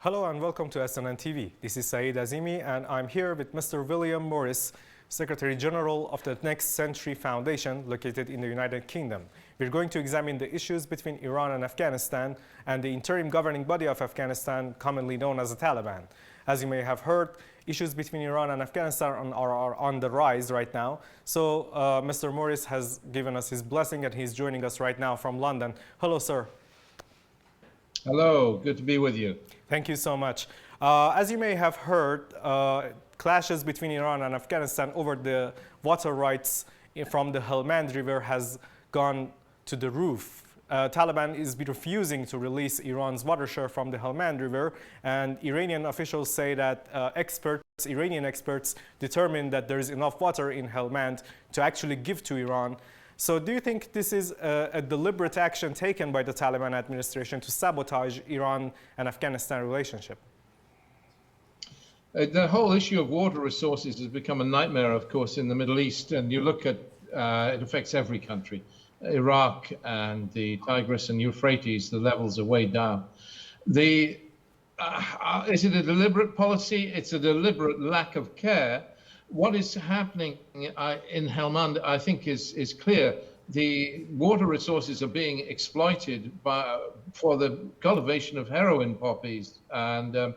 Hello and welcome to SNN TV. This is Saeed Azimi and I'm here with Mr. William Morris, Secretary General of the Next Century Foundation located in the United Kingdom. We're going to examine the issues between Iran and Afghanistan and the interim governing body of Afghanistan, commonly known as the Taliban. As you may have heard, issues between Iran and Afghanistan are on the rise right now. So Mr. Morris has given us his blessing and he's joining us right now from London. Hello, sir. Hello, good to be with you. Thank you so much. As you may have heard, clashes between Iran and Afghanistan over the water rights from the Helmand River has gone to the roof. Taliban is refusing to release Iran's water share from the Helmand River, and Iranian officials say that Iranian experts determined that there is enough water in Helmand to actually give to Iran. So do you think this is a deliberate action taken by the Taliban administration to sabotage Iran and Afghanistan relationship? The whole issue of water resources has become a nightmare, of course, in the Middle East. And you look at, it affects every country. Iraq and the Tigris and Euphrates, the levels are way down. Is it a deliberate policy? It's a deliberate lack of care. What is happening in Helmand, I think, is clear. The water resources are being exploited for the cultivation of heroin poppies, and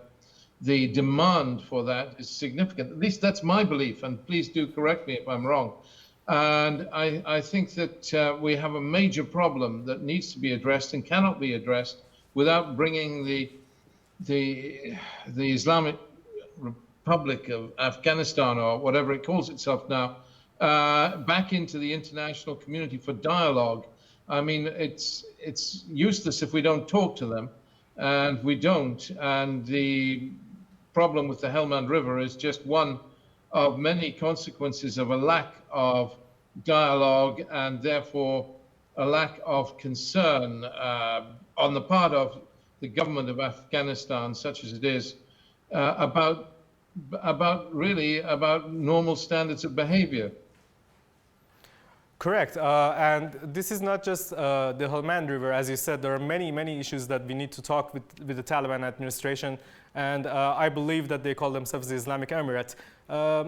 the demand for that is significant. At least that's my belief, and please do correct me if I'm wrong. And I think that we have a major problem that needs to be addressed and cannot be addressed without bringing the Islamic Republic of Afghanistan, or whatever it calls itself now, back into the international community for dialogue. I mean, it's useless if we don't talk to them, and we don't. And the problem with the Helmand River is just one of many consequences of a lack of dialogue and therefore a lack of concern on the part of the government of Afghanistan, such as it is, about normal standards of behavior. Correct. And this is not just the Helmand River. As you said, there are many issues that we need to talk with the Taliban administration. And I believe that they call themselves the Islamic Emirate.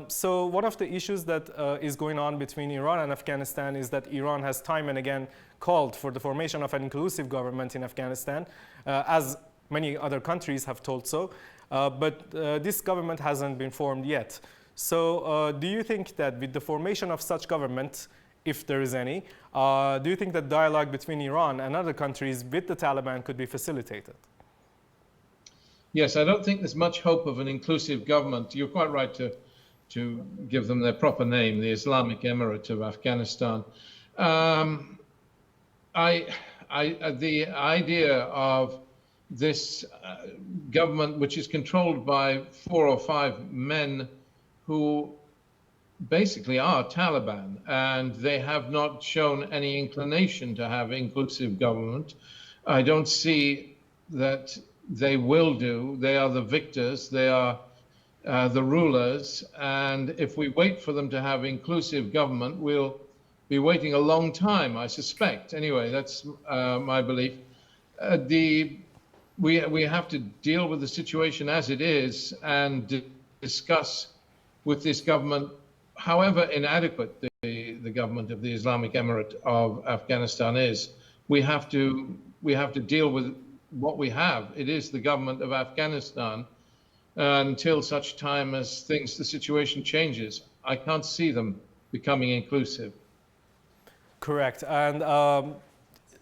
So one of the issues that is going on between Iran and Afghanistan is that Iran has time and again called for the formation of an inclusive government in Afghanistan, as many other countries have told so. But this government hasn't been formed yet. So do you think that with the formation of such government, if there is any, do you think that dialogue between Iran and other countries with the Taliban could be facilitated? Yes, I don't think there's much hope of an inclusive government. You're quite right to give them their proper name, the Islamic Emirate of Afghanistan. The idea of this government, which is controlled by 4 or 5 men who basically are Taliban, and they have not shown any inclination to have inclusive government. I don't see that they will do. They are the victors, they are the rulers, and if we wait for them to have inclusive government, we'll be waiting a long time, I suspect. Anyway, that's my belief. We have to deal with the situation as it is and discuss with this government, however inadequate the government of the Islamic Emirate of Afghanistan is. We have to deal with what we have. It is the government of Afghanistan until such time as the situation changes. I can't see them becoming inclusive. Correct. And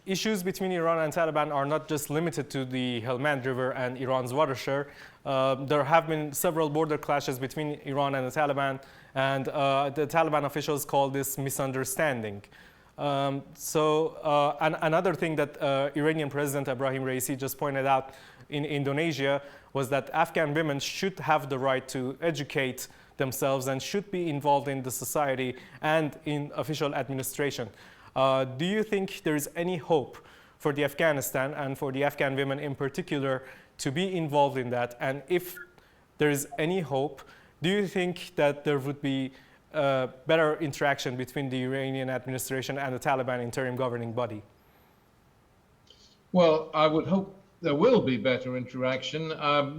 issues between Iran and Taliban are not just limited to the Helmand River and Iran's water share. There have been several border clashes between Iran and the Taliban, and the Taliban officials call this misunderstanding. Another thing that Iranian President Ebrahim Raisi just pointed out in Indonesia was that Afghan women should have the right to educate themselves and should be involved in the society and in official administration. Do you think there is any hope for the Afghanistan and for the Afghan women in particular to be involved in that? And if there is any hope, do you think that there would be better interaction between the Iranian administration and the Taliban interim governing body? Well, I would hope there will be better interaction,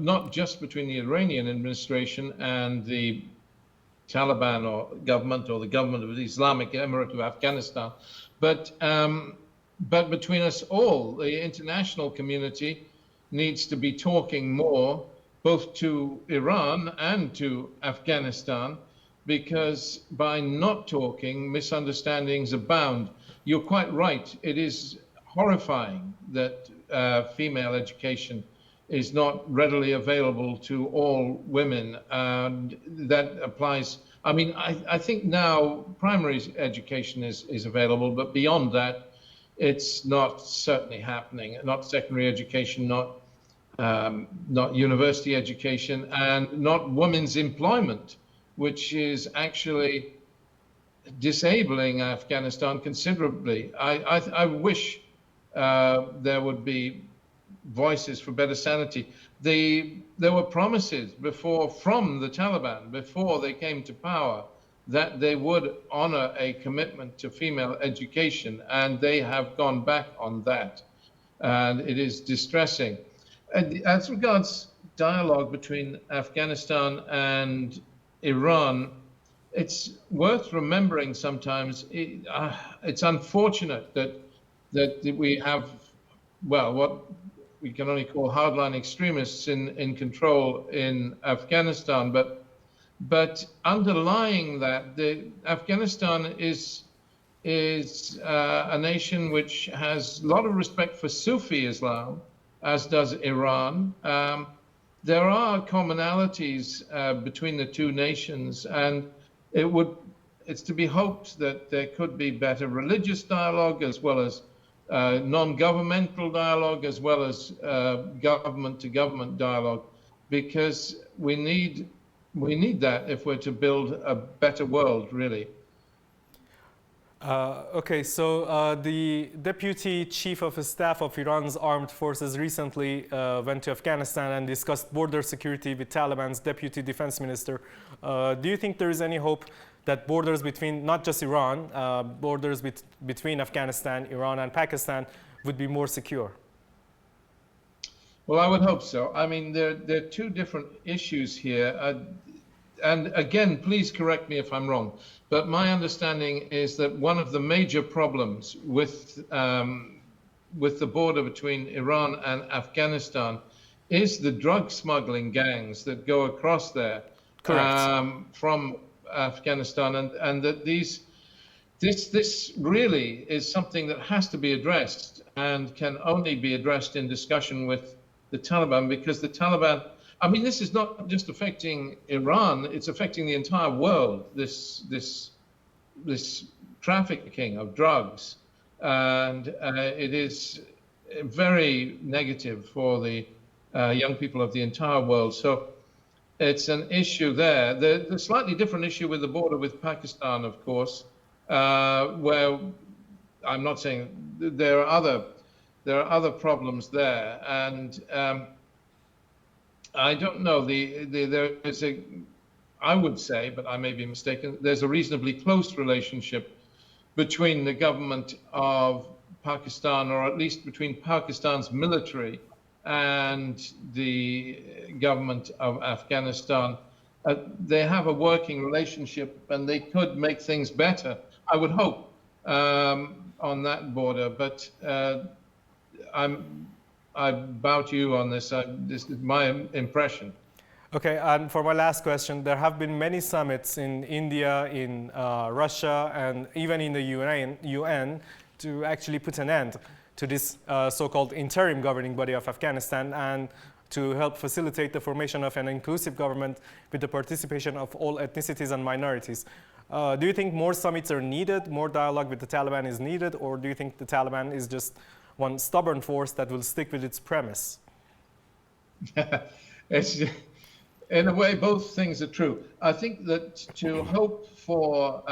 not just between the Iranian administration and the Taliban or the government of the Islamic Emirate of Afghanistan, but between us all. The international community needs to be talking more, both to Iran and to Afghanistan, because by not talking, misunderstandings abound. You're quite right. It is horrifying that female education is not readily available to all women, and that applies. I mean, I think now primary education is available, but beyond that, it's not certainly happening. Not secondary education, not university education, and not women's employment, which is actually disabling Afghanistan considerably. I wish there would be voices for better sanity. There were promises from the Taliban before they came to power that they would honor a commitment to female education, and they have gone back on that, and it is distressing. And as regards dialogue between Afghanistan and Iran, it's worth remembering sometimes. It's unfortunate that we have, well, what we can only call hardline extremists in control in Afghanistan, but underlying that, Afghanistan is a nation which has a lot of respect for Sufi Islam, as does Iran. There are commonalities between the two nations, and it's to be hoped that there could be better religious dialogue, as well as non-governmental dialogue, as well as government-to-government dialogue, because we need that if we're to build a better world, really. Okay, so the Deputy Chief of Staff of Iran's armed forces recently went to Afghanistan and discussed border security with Taliban's Deputy Defense Minister. Do you think there is any hope that borders between, not just Iran, borders between Afghanistan, Iran, and Pakistan would be more secure? Well, I would hope so. I mean, there are two different issues here. And again, please correct me if I'm wrong, but my understanding is that one of the major problems with the border between Iran and Afghanistan is the drug smuggling gangs that go across there from Afghanistan, and that this really is something that has to be addressed, and can only be addressed in discussion with the Taliban, because the Taliban, I mean, this is not just affecting Iran, it's affecting the entire world, this trafficking of drugs. And it is very negative for the young people of the entire world. So it's an issue there. The slightly different issue with the border with Pakistan, of course, where I'm not saying there are other problems there. And I don't know, there is I would say, but I may be mistaken, there's a reasonably close relationship between the government of Pakistan, or at least between Pakistan's military and the government of Afghanistan. They have a working relationship, and they could make things better, I would hope, on that border. But I bow to you on this. This is my impression. Okay, and for my last question, there have been many summits in India, in Russia, and even in the UN to actually put an end to this so-called interim governing body of Afghanistan, and to help facilitate the formation of an inclusive government with the participation of all ethnicities and minorities. Do you think more summits are needed, more dialogue with the Taliban is needed, or do you think the Taliban is just one stubborn force that will stick with its premise? It's, in a way, both things are true. I think that to hope for,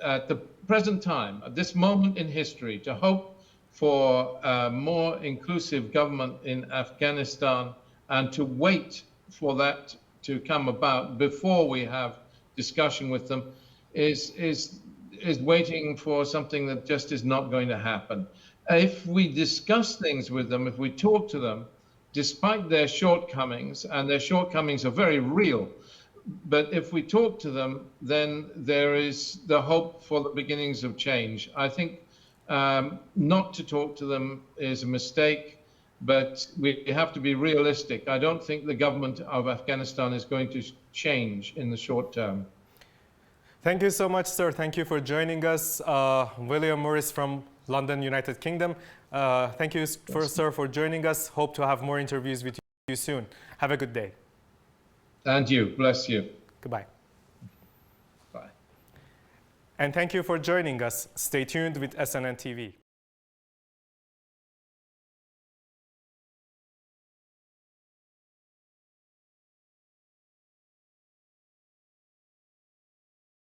at the present time, at this moment in history, to hope for a more inclusive government in Afghanistan, and to wait for that to come about before we have discussion with them, is waiting for something that just is not going to happen. if we discuss things with them, if we talk to them, despite their shortcomings, and their shortcomings are very real, but if we talk to them, then there is the hope for the beginnings of change. I think not to talk to them is a mistake, but we have to be realistic. I don't think the government of Afghanistan is going to change in the short term. Thank you so much, sir. Thank you for joining us. William Morris from London, United Kingdom. Thank you, sir, for joining us. Hope to have more interviews with you soon. Have a good day. And you. Bless you. Goodbye. Bye. And thank you for joining us. Stay tuned with SNN TV.